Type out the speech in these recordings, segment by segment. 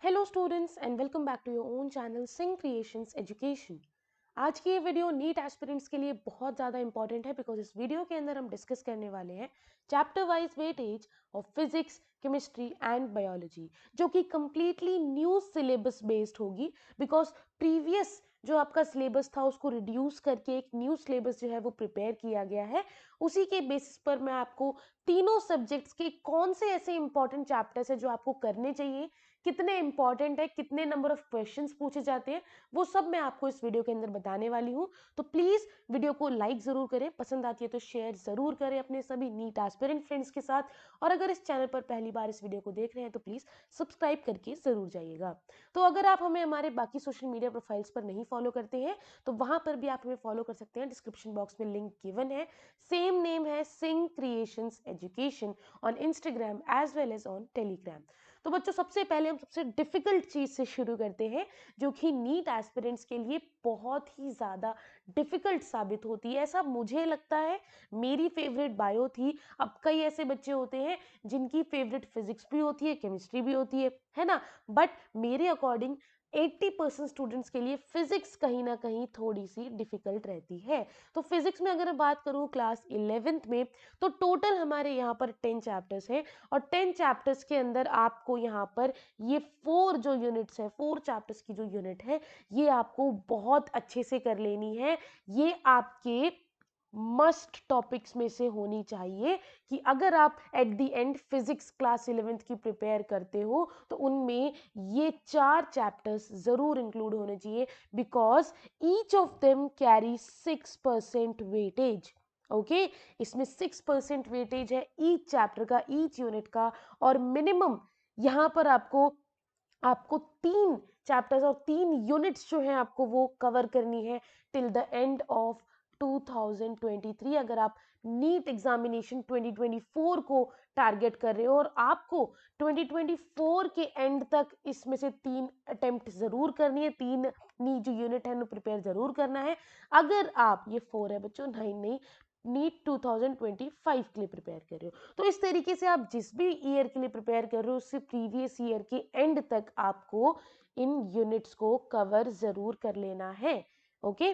Hello students and welcome back to your own channel Singh creations Education. आज की ये video NEET aspirants के लिए बहुत ज़्यादा इंपॉर्टेंट है बिकॉज इस वीडियो के अंदर हम डिस्कस करने वाले हैं chapter wise weightage of physics, chemistry and biology, जो कि कंप्लीटली न्यू सिलेबस बेस्ड होगी बिकॉज प्रीवियस जो आपका सिलेबस था उसको रिड्यूस करके एक न्यू सिलेबस जो है वो प्रिपेयर किया गया है। उसी के बेसिस पर मैं आपको तीनों सब्जेक्ट्स के कौन से ऐसे इंपॉर्टेंट चैप्टर्स है जो आपको करने चाहिए, कितने इंपॉर्टेंट है, कितने नंबर ऑफ क्वेश्चंस पूछे जाते हैं, वो सब मैं आपको इस वीडियो के अंदर बताने वाली हूँ। तो प्लीज वीडियो को लाइक जरूर करें, पसंद आती है तो शेयर जरूर करें अपने सभी नीट एस्पिरेंट फ्रेंड्स के साथ, और अगर इस चैनल पर पहली बार इस वीडियो को देख रहे हैं तो प्लीज सब्सक्राइब करके जरूर जाइएगा। तो अगर आप हमें हमारे बाकी सोशल मीडिया प्रोफाइल्स पर नहीं फॉलो करते हैं तो वहां पर भी आप हमें फॉलो कर सकते हैं, डिस्क्रिप्शन बॉक्स में लिंक गिवन है। सेम नेम है Singh creations education on Instagram as well as on Telegram. तो बच्चों सबसे पहले हम सबसे डिफिकल्ट चीज से शुरू करते हैं जो कि नीट एस्पिरेंट्स के लिए बहुत ही ज्यादा डिफिकल्ट साबित होती है, ऐसा मुझे लगता है। मेरी फेवरेट बायो थी, अब कई ऐसे बच्चे होते हैं जिनकी फेवरेट फिजिक्स भी होती है, केमिस्ट्री भी होती है ना। बट मेरे अकॉर्डिंग 80% स्टूडेंट्स के लिए फिजिक्स कहीं ना कहीं थोड़ी सी डिफिकल्ट रहती है। तो फिजिक्स में अगर मैं बात करूं क्लास 11th में, तो टोटल हमारे यहाँ पर 10 चैप्टर्स हैं और 10 चैप्टर्स के अंदर आपको यहाँ पर ये 4 जो यूनिट्स है, 4 चैप्टर्स की जो यूनिट है, ये आपको बहुत अच्छे से कर लेनी है। ये आपके मस्ट टॉपिक्स में से होनी चाहिए कि अगर आप at the end physics class 11th की प्रिपेयर करते हो तो उनमें ये 4 चैप्टर्स जरूर इंक्लूड होने चाहिए because each of them carry 6% weightage. Okay, इसमें 6% वेटेज है ईच चैप्टर का, ईच यूनिट का। और मिनिमम यहाँ पर आपको आपको 3 चैप्टर्स और 3 यूनिट्स जो हैं आपको वो कवर करनी है टिल द एंड ऑफ 2023। अगर आप नीट एग्जामिनेशन 2024 को टारगेट कर रहे हो और आपको 2024 के एंड तक इसमें से 3 अटेम्प्ट जरूर करनी है, 3 नी जो यूनिट है प्रिपेयर जरूर करना है। अगर आप ये 4 है बच्चों, नहीं नीट 2025 के लिए प्रिपेयर कर रहे हो तो इस तरीके से आप जिस भी ईयर के लिए प्रिपेयर कर रहे हो उससे प्रीवियस ईयर के एंड तक आपको इन यूनिट्स को कवर जरूर कर लेना है। ओके,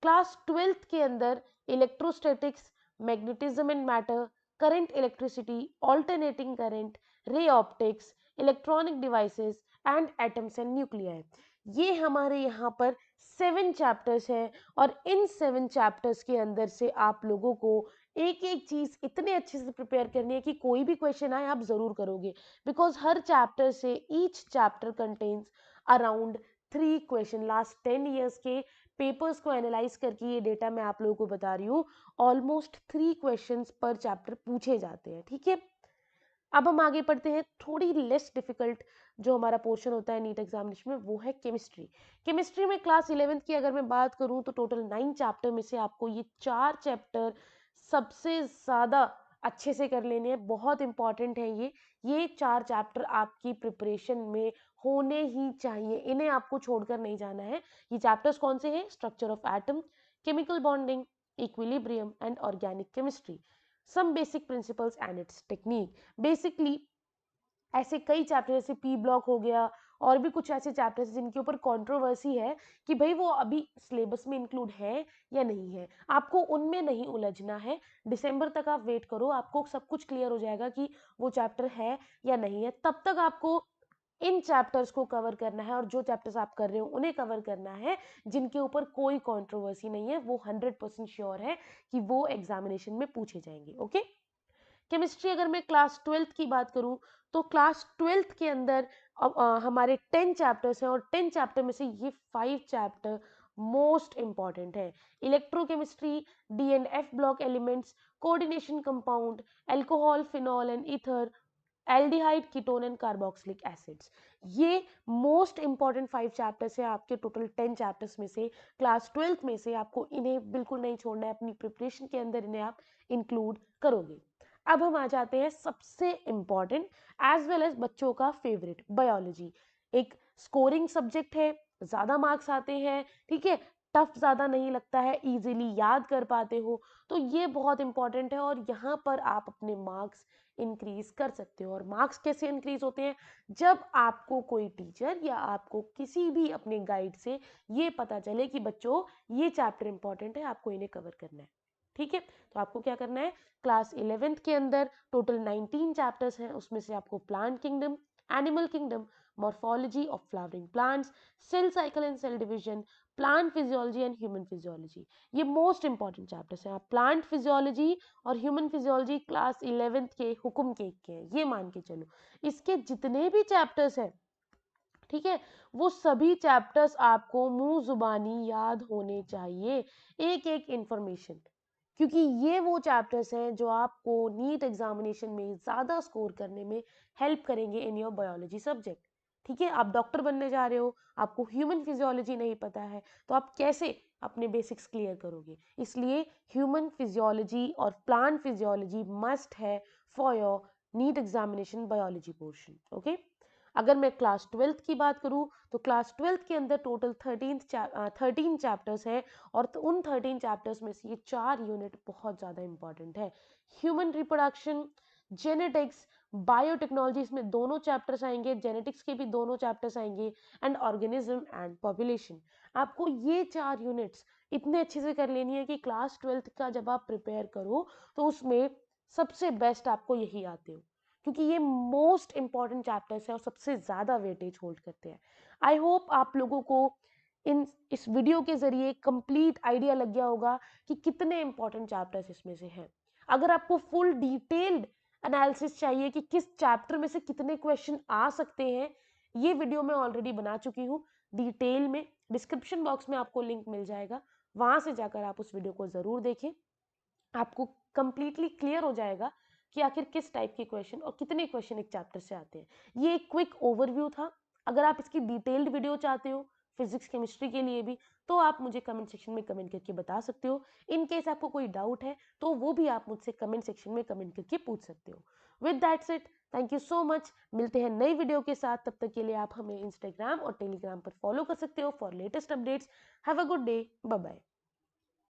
क्लास 12th के अंदर electrostatics, magnetism and matter, current electricity, alternating current, ray optics, electronic devices and atoms and nuclear, ये हमारे यहाँ पर 7 चैप्टर्स हैं। और इन 7 चैप्टर्स के अंदर से आप लोगों को एक एक चीज इतने अच्छे से प्रिपेयर करनी है कि कोई भी क्वेश्चन आए आप जरूर करोगे बिकॉज हर चैप्टर से each chapter contains around 3 question. Last 10 years के पेपर्स को एनालाइज करके ये डेटा मैं आप लोगों को बता रही हूँ, ऑलमोस्ट 3 क्वेश्चंस पर चैप्टर पूछे जाते हैं। ठीक है, अब हम आगे पढ़ते हैं। थोड़ी लेस डिफिकल्ट जो हमारा पोर्शन होता है नीट एग्जामिनेशन में वो है केमिस्ट्री। केमिस्ट्री में क्लास 11th की अगर मैं बात करूं तो टोटल 9 चैप्टर में से आपको ये 4 चैप्टर सबसे ज्यादा अच्छे से कर लेने हैं, बहुत इंपॉर्टेंट है ये 4 चैप्टर आपकी प्रिपरेशन में होने ही चाहिए, इन्हें आपको छोड़कर नहीं जाना है। ये चैप्टर्स कौन से हैं? Structure of atom, chemical bonding, equilibrium and organic chemistry, some basic principles and its technique. Basically ऐसे कई चैप्टर जैसे पी ब्लॉक हो गया और भी कुछ ऐसे चैप्टर्स जिनके ऊपर कंट्रोवर्सी है कि भाई वो अभी सिलेबस में इंक्लूड है या नहीं है, आपको उनमें नहीं उलझना है। दिसंबर तक आप वेट करो, आपको सब कुछ क्लियर हो जाएगा कि वो चैप्टर है या नहीं है। तब तक आपको इन चैप्टर्स को कवर करना है और जो चैप्टर्स आप कर रहे हो उन्हें कवर करना है जिनके ऊपर कोई कंट्रोवर्सी नहीं है, वो 100% श्योर है कि वो एग्जामिनेशन में पूछे जाएंगे। ओके, केमिस्ट्री अगर मैं क्लास 12th की बात करूं तो क्लास 12th के अंदर हमारे 10 चैप्टर्स हैं और 10 चैप्टर में से ये 5 चैप्टर मोस्ट इंपॉर्टेंट है। Electrochemistry, D and F block elements, coordination compound, alcohol, phenol and ether, aldehyde, ketone and carboxylic acids, ये मोस्ट इंपॉर्टेंट 5 चैप्टर्स है आपके टोटल 10 चैप्टर्स में से। क्लास 12th में से आपको इन्हें बिल्कुल नहीं छोड़ना है, अपनी प्रिपरेशन के अंदर इन्हें आप इंक्लूड करोगे। अब हम आ जाते हैं सबसे इंपॉर्टेंट एज वेल एज बच्चों का फेवरेट, बायोलॉजी। एक स्कोरिंग सब्जेक्ट है, ज्यादा मार्क्स आते हैं, ठीक है, टफ ज़्यादा नहीं लगता है, इजीली याद कर पाते हो, तो ये बहुत इंपॉर्टेंट है और यहाँ पर आप अपने मार्क्स इंक्रीज कर सकते हो। और मार्क्स कैसे इंक्रीज होते हैं? जब आपको कोई टीचर या आपको किसी भी अपने गाइड से ये पता चले कि बच्चों ये चैप्टर इंपॉर्टेंट है, आपको इन्हें कवर करना है। ठीक है, तो आपको क्या करना है, क्लास 11th के अंदर टोटल 19 चैप्टर्स हैं, उसमें से आपको plant kingdom, animal kingdom, morphology of flowering plants, cell cycle and cell division, plant physiology and human physiology, ये मोस्ट इंपॉर्टेंट चैप्टर्स हैं। आप प्लांट फिजियोलॉजी और ह्यूमन फिजियोलॉजी क्लास 11th के हुक्म के हैं, ये मान के चलो। इसके जितने भी चैप्टर्स हैं, ठीक है, वो सभी चैप्टर्स आपको मुंह जुबानी याद होने चाहिए, एक एक इंफॉर्मेशन, क्योंकि ये वो चैप्टर्स हैं जो आपको नीट एग्जामिनेशन में ज़्यादा स्कोर करने में हेल्प करेंगे इन योर बायोलॉजी सब्जेक्ट। ठीक है, आप डॉक्टर बनने जा रहे हो, आपको ह्यूमन फिजियोलॉजी नहीं पता है, तो आप कैसे अपने बेसिक्स क्लियर करोगे? इसलिए ह्यूमन फिजियोलॉजी और प्लांट फिजियोलॉजी मस्ट है for your NEET examination biology portion. Okay, अगर मैं क्लास 12th की बात करूं तो क्लास 12th के अंदर टोटल 13 चैप्टर्स है, और उन 13 चैप्टर्स में से ये 4 यूनिट बहुत ज़्यादा इंपॉर्टेंट है। ह्यूमन रिप्रोडक्शन, जेनेटिक्स, बायोटेक्नोलॉजी, इसमें दोनों चैप्टर्स आएंगे, जेनेटिक्स के भी दोनों चैप्टर्स आएंगे, एंड ऑर्गेनिज्म एंड पॉपुलेशन। आपको ये 4 यूनिट्स इतने अच्छे से कर लेनी है कि क्लास 12th का जब आप प्रिपेयर करो तो उसमें सबसे बेस्ट आपको यही आते हो, क्योंकि ये मोस्ट इंपॉर्टेंट चैप्टर्स है और सबसे ज़्यादा वेटेज होल्ड करते हैं। आई होप आप लोगों को इस वीडियो के ज़रिए कंप्लीट आइडिया लग गया होगा कि कितने इंपॉर्टेंट चैप्टर्स इसमें से हैं। अगर आपको फुल डिटेल्ड एनालिसिस चाहिए कि किस चैप्टर में से कितने क्वेश्चन आ सकते हैं, ये वीडियो मैं ऑलरेडी बना चुकी हूँ डिटेल में, डिस्क्रिप्शन बॉक्स में आपको लिंक मिल जाएगा, वहाँ से जाकर आप उस वीडियो को ज़रूर देखें। आपको कंप्लीटली क्लियर हो जाएगा कि आखिर किस टाइप के क्वेश्चन और कितने क्वेश्चन एक चैप्टर से आते हैं। ये एक क्विक ओवरव्यू था। अगर आप इसकी डिटेल्ड वीडियो चाहते हो फिजिक्स केमिस्ट्री के लिए भी, तो आप मुझे कमेंट सेक्शन में कमेंट करके बता सकते हो। इन केस आपको कोई डाउट है तो वो भी आप मुझसे कमेंट सेक्शन में कमेंट करके पूछ सकते हो। With that's it, thank you so much. मिलते हैं नई वीडियो के साथ, तब तक के लिए आप हमें इंस्टाग्राम और टेलीग्राम पर फॉलो कर सकते हो for latest updates. Have a good day, bye bye.